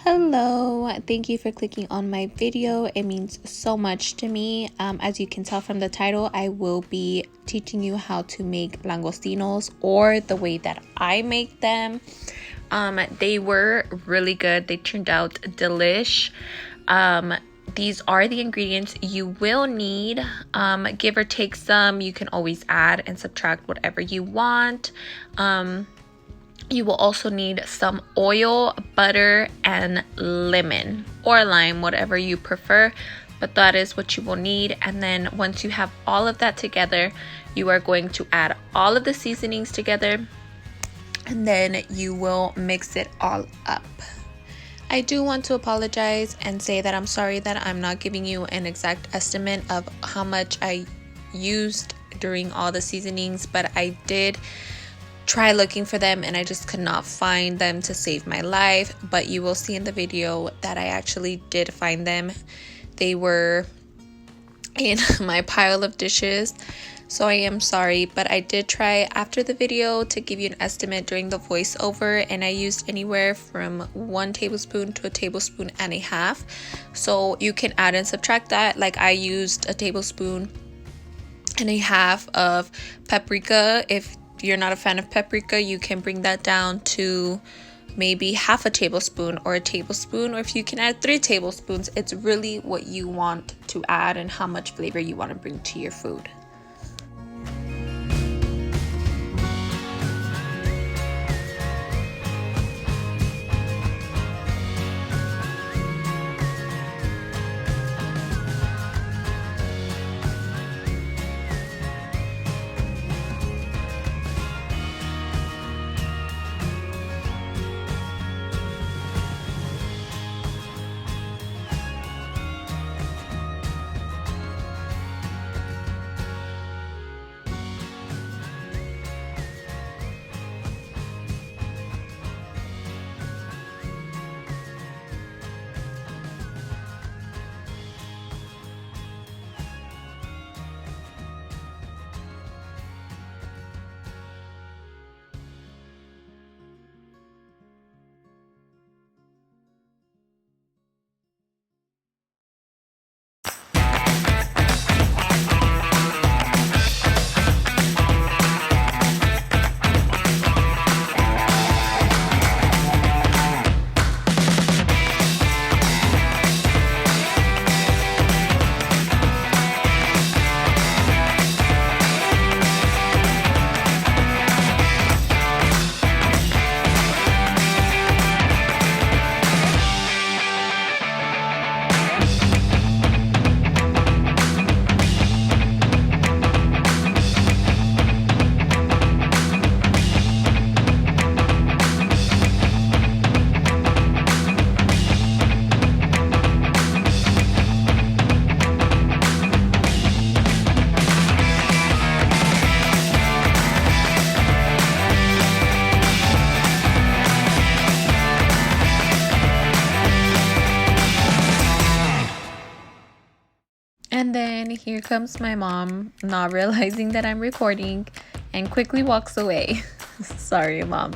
Hello, thank you for clicking on my video. It means so much to me. As you can tell from the title, I will be teaching you how to make langostinos, or the way that I make them. They were really good. They turned out delish. These are the ingredients you will need. Give or take some. You can always add and subtract whatever you want. You will also need some oil, butter, and lemon or lime, whatever you prefer, but that is what you will need. And then once you have all of that together, you are going to add all of the seasonings together, and then you will mix it all up. I do want to apologize and say that I'm sorry that I'm not giving you an exact estimate of how much I used during all the seasonings, but I did try looking for them and I just could not find them to save my life. But you will see in the video that I actually did find them. They were in my pile of dishes, so I am sorry, but I did try after the video to give you an estimate during the voiceover, and I used anywhere from 1 tablespoon to 1.5 tablespoons. So you can add and subtract that. Like, I used 1.5 tablespoons of paprika. If you're not a fan of paprika, you can bring that down to maybe 1/2 tablespoon or 1 tablespoon, or if you can add 3 tablespoons. It's really what you want to add and how much flavor you want to bring to your food. And then here comes my mom, not realizing that I'm recording, and quickly walks away. Sorry, Mom.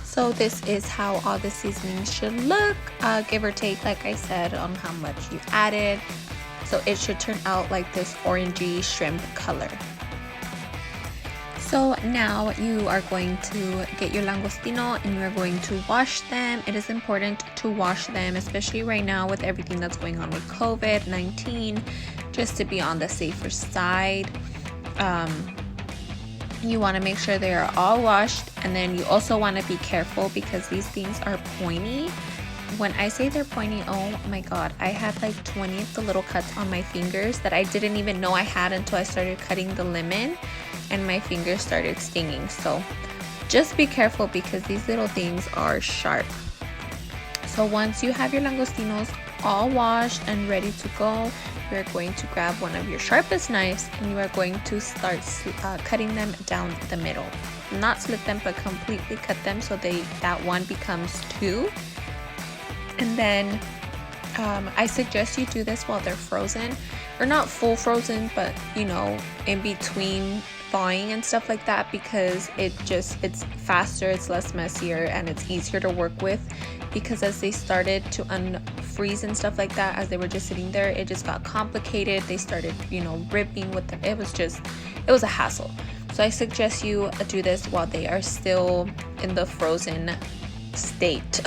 So this is how all the seasonings should look, give or take, like I said, on how much you added. So it should turn out like this orangey shrimp color. So now you are going to get your langostino and you are going to wash them. It is important to wash them, especially right now with everything that's going on with COVID-19, just to be on the safer side. You want to make sure they are all washed, and then you also want to be careful because these things are pointy. When I say they're pointy, oh my god, I had like 20 of the little cuts on my fingers that I didn't even know I had until I started cutting the lemon and my fingers started stinging. So just be careful because these little things are sharp. So once you have your langostinos all washed and ready to go, you're going to grab one of your sharpest knives and you are going to start cutting them down the middle. not split them, but completely cut them so that one becomes two. And then I suggest you do this while they're frozen, or not full frozen, but you know, in between thawing and stuff like that, because it's faster, it's less messier, and it's easier to work with. Because as they started to unfreeze and stuff like that, as they were just sitting there, it just got complicated. They started, you know, ripping with them. It was a hassle. So I suggest you do this while they are still in the frozen state.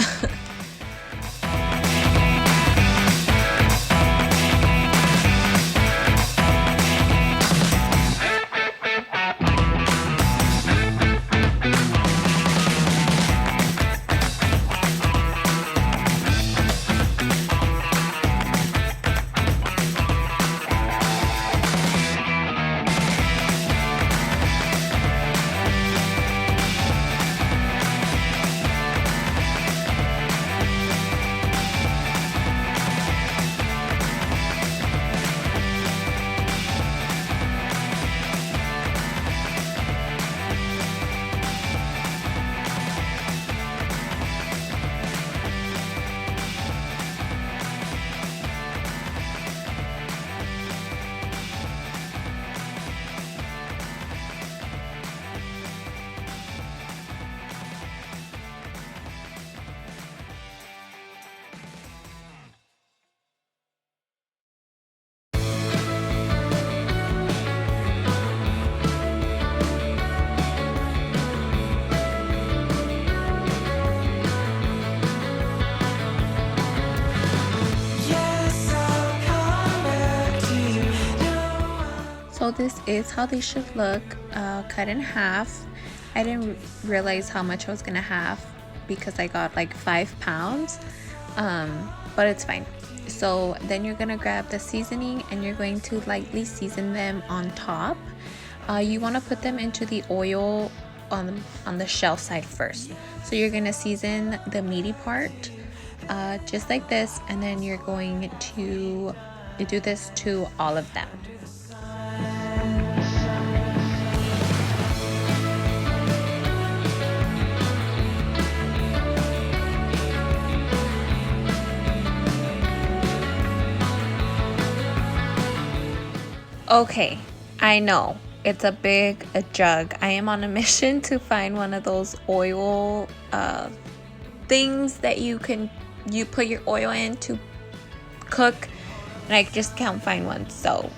So this is how they should look, cut in half. I didn't realize how much I was gonna have because I got like 5 pounds, but it's fine. So then you're gonna grab the seasoning and you're going to lightly season them on top. You want to put them into the oil on the shell side first. So you're gonna season the meaty part, just like this, and then you're going to do this to all of them. Okay, I know it's a big jug. I am on a mission to find one of those oil things that you put your oil in to cook, and I just can't find one. So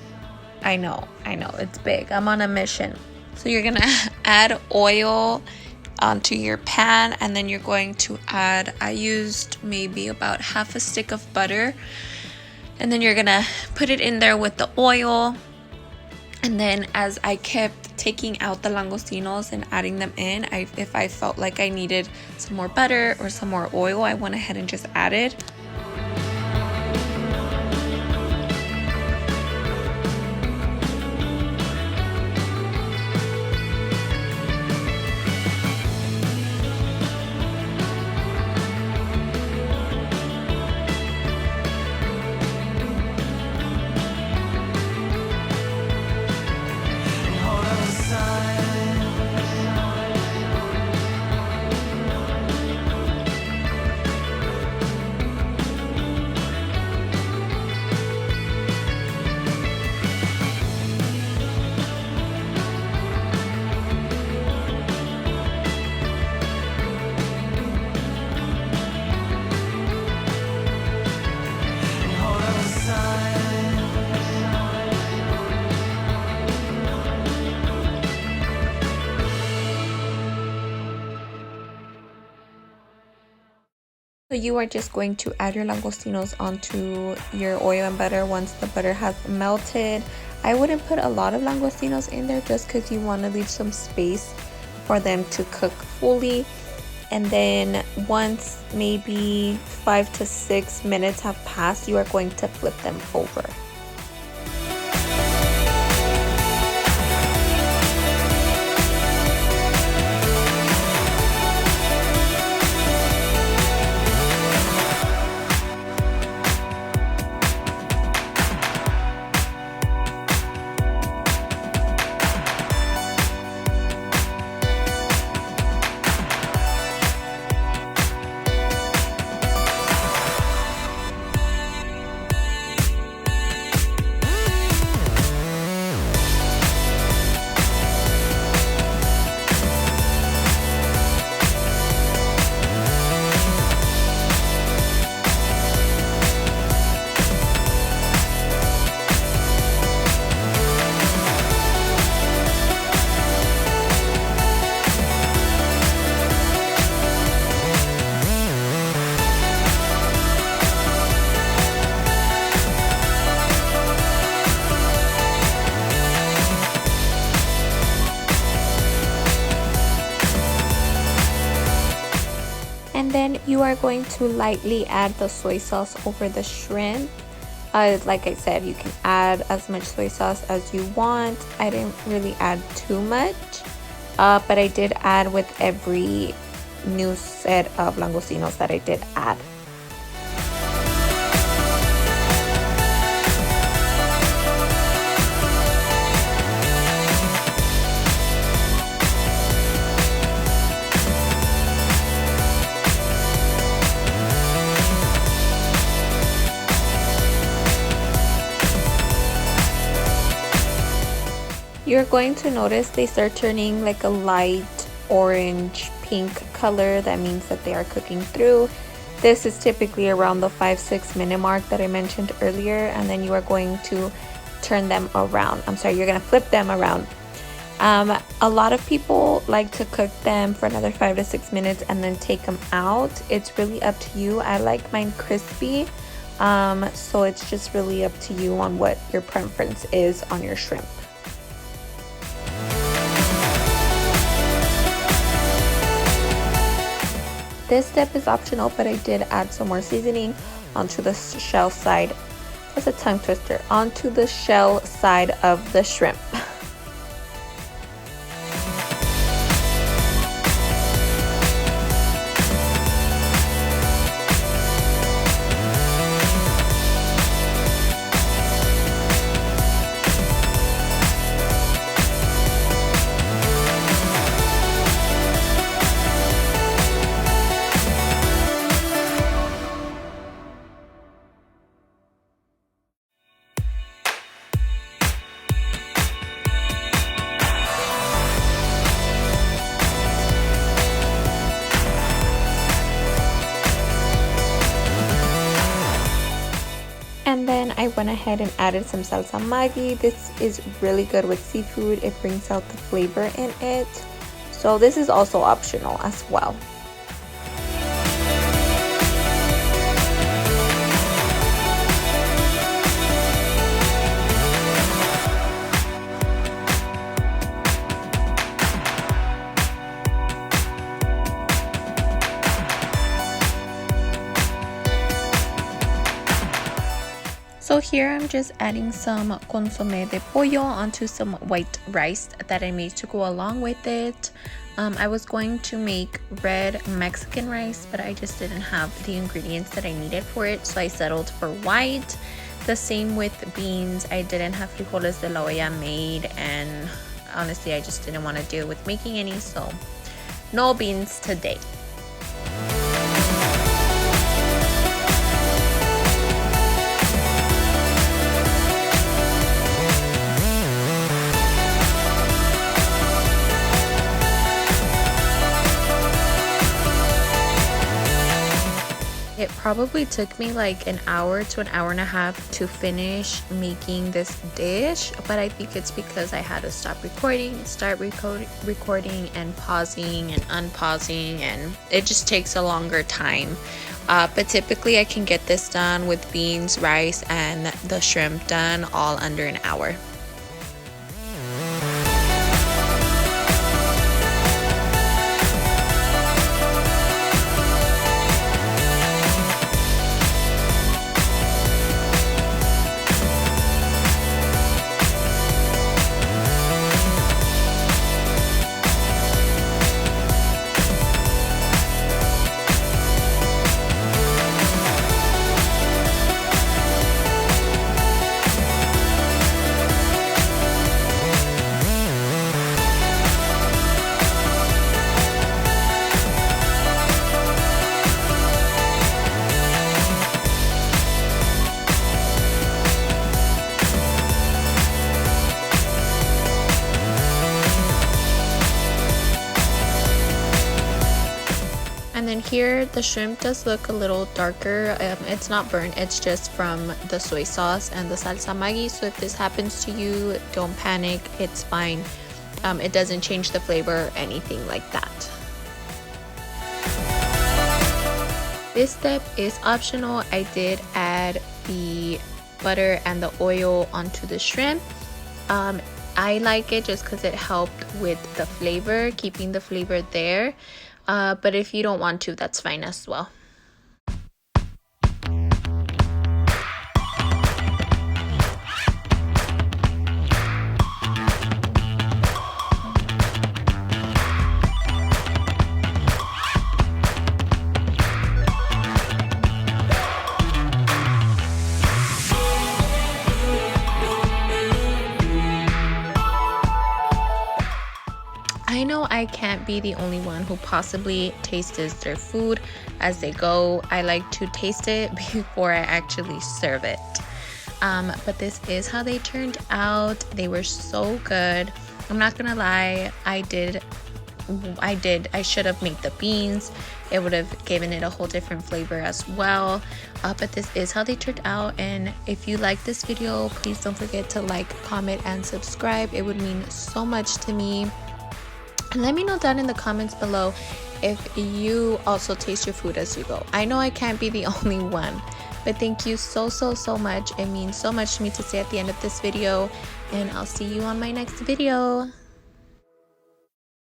I know it's big. I'm on a mission. So you're gonna add oil onto your pan, and then you're going to add, I used maybe about half a stick of butter, and then you're gonna put it in there with the oil. And then as I kept taking out the langostinos and adding them in, if I felt like I needed some more butter or some more oil, I went ahead and just added. So you are just going to add your langostinos onto your oil and butter once the butter has melted. I wouldn't put a lot of langostinos in there just because you want to leave some space for them to cook fully. And then once maybe 5 to 6 minutes have passed, you are going to flip them over. then you are going to lightly add the soy sauce over the shrimp. Like I said, you can add as much soy sauce as you want. I didn't really add too much, but I did add with every new set of langostinos that I did add. You're going to notice they start turning like a light orange pink color. That means that they are cooking through. This is typically around the 5-6 minute mark that I mentioned earlier, and then you are going to turn them around. You're going to flip them around. A lot of people like to cook them for another 5 to 6 minutes and then take them out. It's really up to you. I like mine crispy, so it's just really up to you on what your preference is on your shrimp. This step is optional, but I did add some more seasoning onto the shell side. That's a tongue twister. Onto the shell side of the shrimp. And then I went ahead and added some salsa Maggi. This is really good with seafood. It brings out the flavor in it. So this is also optional as well. So here I'm just adding some consomé de pollo onto some white rice that I made to go along with it. I was going to make red Mexican rice, but I just didn't have the ingredients that I needed for it, so I settled for white. The same with beans. I didn't have frijoles de la olla made, and honestly I just didn't want to deal with making any, so no beans today. It probably took me like an hour to an hour and a half to finish making this dish, but I think it's because I had to stop recording, start recording and pausing and unpausing, and it just takes a longer time. But typically I can get this done with beans, rice, and the shrimp done all under an hour. And then here the shrimp does look a little darker. It's not burnt, it's just from the soy sauce and the salsa Maggi. So if this happens to you, don't panic, it's fine. It doesn't change the flavor or anything like that. This step is optional. I did add the butter and the oil onto the shrimp. I like it just because it helped with the flavor, keeping the flavor there. but if you don't want to, that's fine as well. I know I can't be the only one who possibly tastes their food as they go. I like to taste it before I actually serve it. But this is how they turned out. They were so good. I'm not gonna lie, I should have made the beans. It would have given it a whole different flavor as well. But this is how they turned out. And if you like this video, please don't forget to like, comment, and subscribe. It would mean so much to me. And let me know down in the comments below if you also taste your food as you go. I know I can't be the only one, but thank you so much. It means so much to me to say at the end of this video, and I'll see you on my next video.